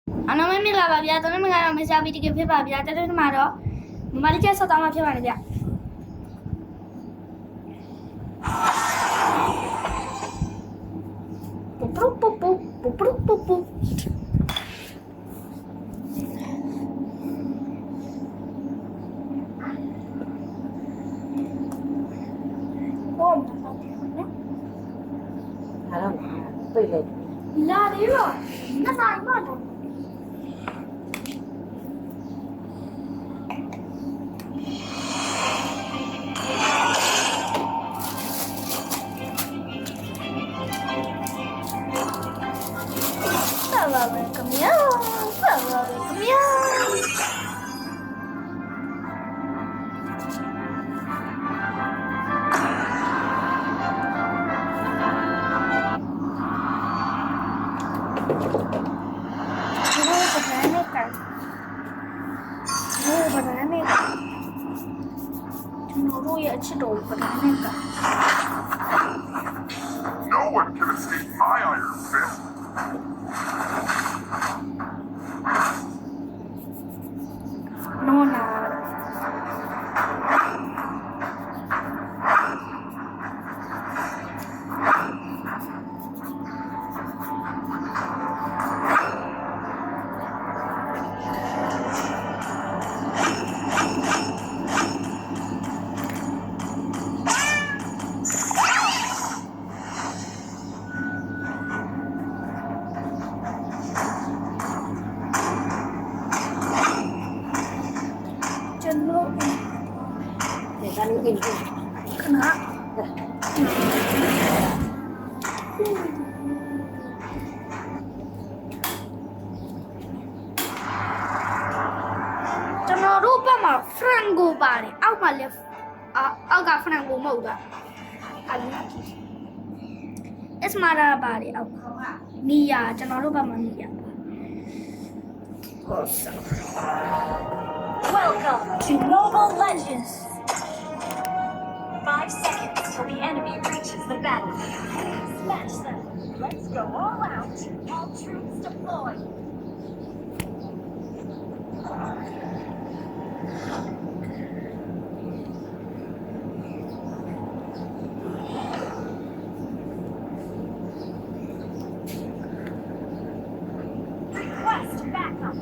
အားလုံးမင်္ဂလာပါဗျာကျွန်တော်ကတော့မရှာပီတကယ်ဖြစ်ပါဗျာတနေ့မှာတော့မမလေးကျဆောက်တောင်းမှဖြစ်ပါနေဗျပူပူပူပူပူပူပူဘောမပတ်တယ်နော်ဟာတော့ပြိတ်လိုက်လာတယ်ရောမဆိုင်မတော့Welcome here. Welcome here. ချစ်တော်ပဒနဲ့က No one can escape my iron fist. No, no. in ခဏကျွန်တော်တို့ဘက်မှာ Franco ပါတယ်အောက်မှာလည်းအောက်က Franco မဟုတ်တာအဲ့ဒါ Esmara ပါတယ်အောက်နီယာကျွန်တော်တို့ဘက်မှာနီယာWelcome to Mobile Legends. 5 seconds till the enemy reaches the battlefield. Smash them. Let's go all out. All troops deployed. Request backup.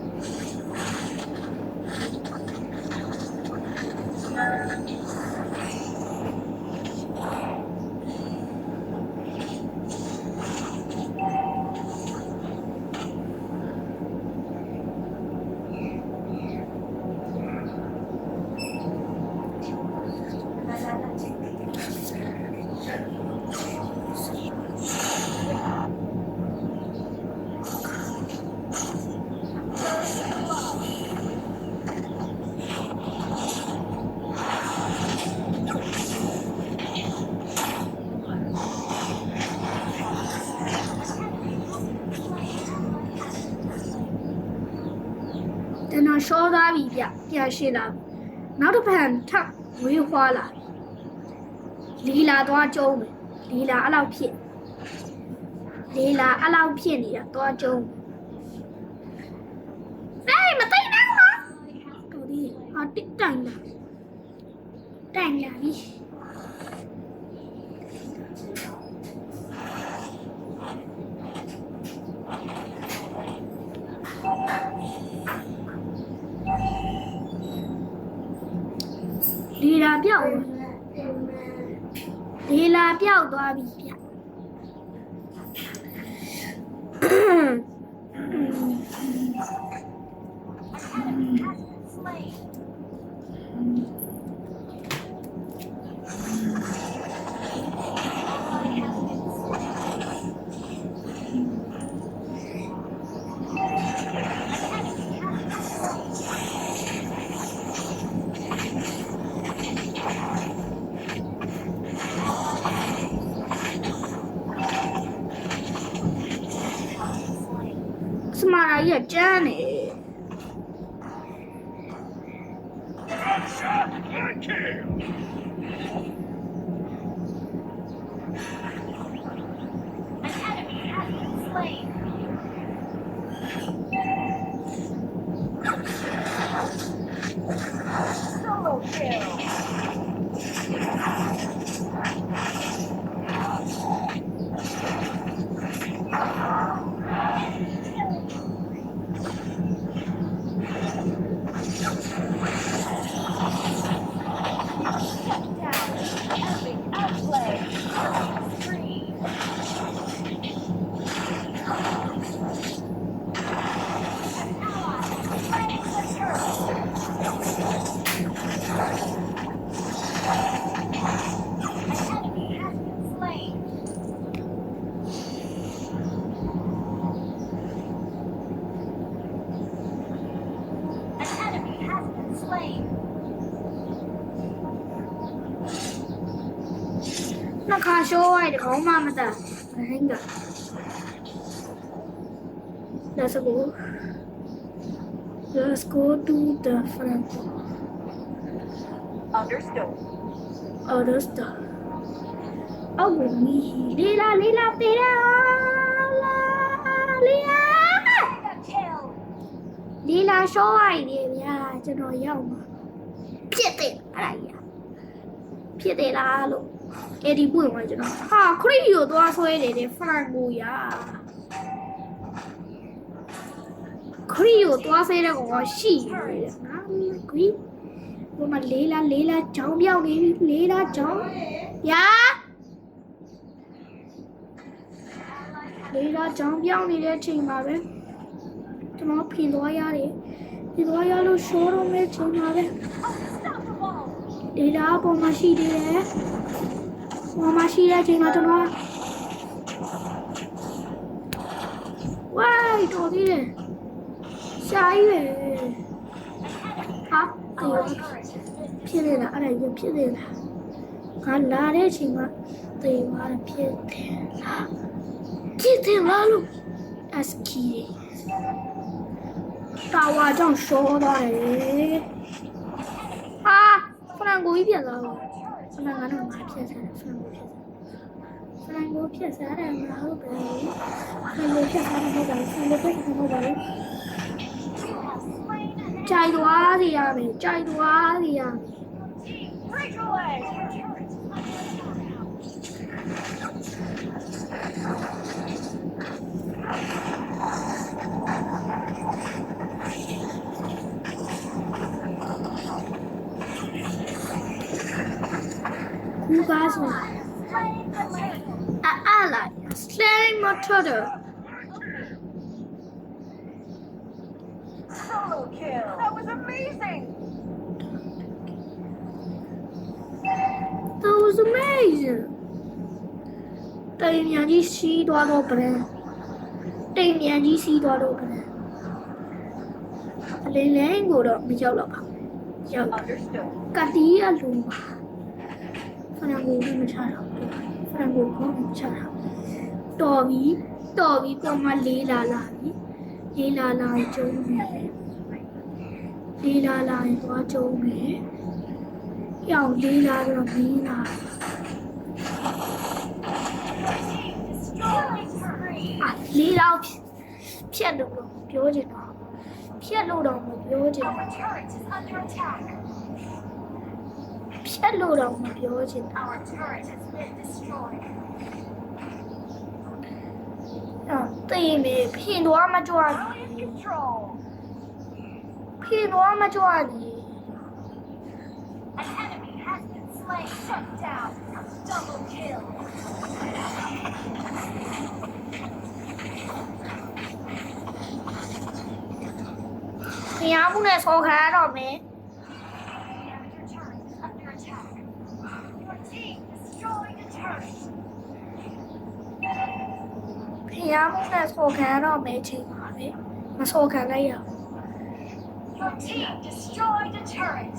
ကျွန်တော်ရှောသားပြီဗျပြန်ရှင်းလာနောက်တစ်ဖန်ထပ်ဝေးခွာလာလီလာသွားကျုံးမယ်လီလာအဲ့လောက်ဖြစ်နေတာသွားကျုံးအေးမသိနိုင်ဘူးနော်တော်ဒီဟာတစ်တန်လာတန်လာပြီလီလာပြောက်သွားပြီဗျစမာရာကြီးကကျန်းနေ Shot and kill. An enemy has been slain. kill. Shut down. Epic outplay. Three. An ally slain the turret. An enemy has been slain. An enemy has been slain. နှစ်ခါရှိုးလိုက်တယ်ခေါင်းမမတတ်ဟင်းက Let's go to the front Understood. other stuff အော်မီလေးလာပေးတာလာလေးလာ Mega kill. လေးလာရှိုးလိုက်တယ်ဗျာကျွန်တော်ရောက်မှာဖြစ်တယ်အဲ့ဒါကြီးဖြစ်တယ်လားလို့အဲ့ဒီပွင့်သွားကျွန်တော်ဟာခရီးကိုသွားဆွဲတယ်တဲ့ဖရန်ကိုရခရီးကိုသွားဆွဲတဲ့ကောင်ကရှိတယ်ငါခရီးဟိုမှာလေးလာကြောင်းပြောက်နေပြီလေးလာကြောင်းယာလေးလာကြောင်းပြောက်နေတဲ့အချိန်မှာပဲကျွန်တော်ဖင်သွားရတယ်ဖင်သွားရလို့ရှိုးတော့မဲ့ချိန်မှာပဲ Unstoppable. လေးလာပေါ်မှာရှိသေးတယ်ပေါ်မှာရှိတဲ့အချိန်မှာကျွန်တော်ဝိုင်းတော်သေးတယ်ရှားရွယ်ဟာအဲ့ Our turret has been ဖြစ်နေတာအဲ့ဒါဖြစ်နေတာငါလာတဲ့အချိန်မှာတေးသွားတယ်ဖြစ်တယ်လားလို့အစကီတာဝါကြောင့်ရှော့သွားတယ်ဟာဖရန်ကိုကြီးပြန်သွားတော့ဖရန်ကတော့ငါဖြစ်စားတယ်ဖရန်ကိုဖြစ်စားတယ်ငါဟုတ်တယ်ဖရန်ကိုဖြစ်စားတယ်ဟုတ်တယ်ဖရန်ကိုဖြစ်စားတယ်ဟုတ်တယ် you have slain an enemy. ကြိုက်သွားစီရမယ်ကြိုက်သွားစီရမယ် Break away. Our turret is under attack. ကူကားဆို Slain the lane. အားလာ slaying motor Solo kill. That was amazing. that was amazing တိမ်မြန်ကြီးစီးသွားတော့ပြန်တိမ်မြန်ကြီးစီးသွားတော့ပြန်အလင်းလင်းကိုတော့မရောက်တော့ပါရောက် Understood. ကတိအလုံးပါဖရန်ကိုမချတော့ဖရန်ကိုကောင်းမချတော့တော်ပြီပေါ်မှာလေးလာပြီလေးလာကျုံးမယ်လေးလာသွားကျုံးမယ်ရောက်လေးလာတော့မင်းလာ Destroying spree. လေးလာဖြတ်လို့ပြောချင်တော့ဖြတ်လို့တော့မပြောချင် Our turret is under attack. ဖြတ်လို့တော့မပြောချင် Our turret has been destroyed. တေးမေဖင်သွားမကြွ Brilliant control. ဖင်သွားမကြွနေ An enemy has been slain. Shut down. Double kill. ဖင်အားမှုနဲ့ဆောခံရတော့မယ် Your turret is under attack. Your team destroyed a turret. ဖင်အားမှုနဲ့ဆောခံရတော့မယ်ချိန်ပါပဲမဆောခံလိုက်ရ Your team destroyed a turret.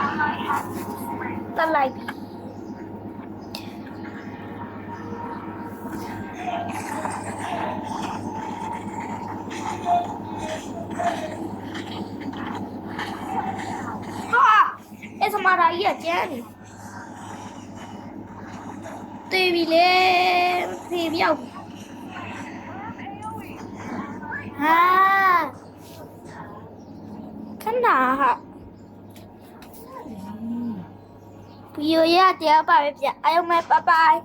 Ally has been slain. တက်လိုက်ပြီဟာအဲ့စမာရာကြီးကကျန်းနေတေးပြီလေဖေးပြောက်ပြီဟာ တာဟာဗီဒီယိုရတရားပါပဲဗျအားလုံးပဲဘိုင်ဘိုင်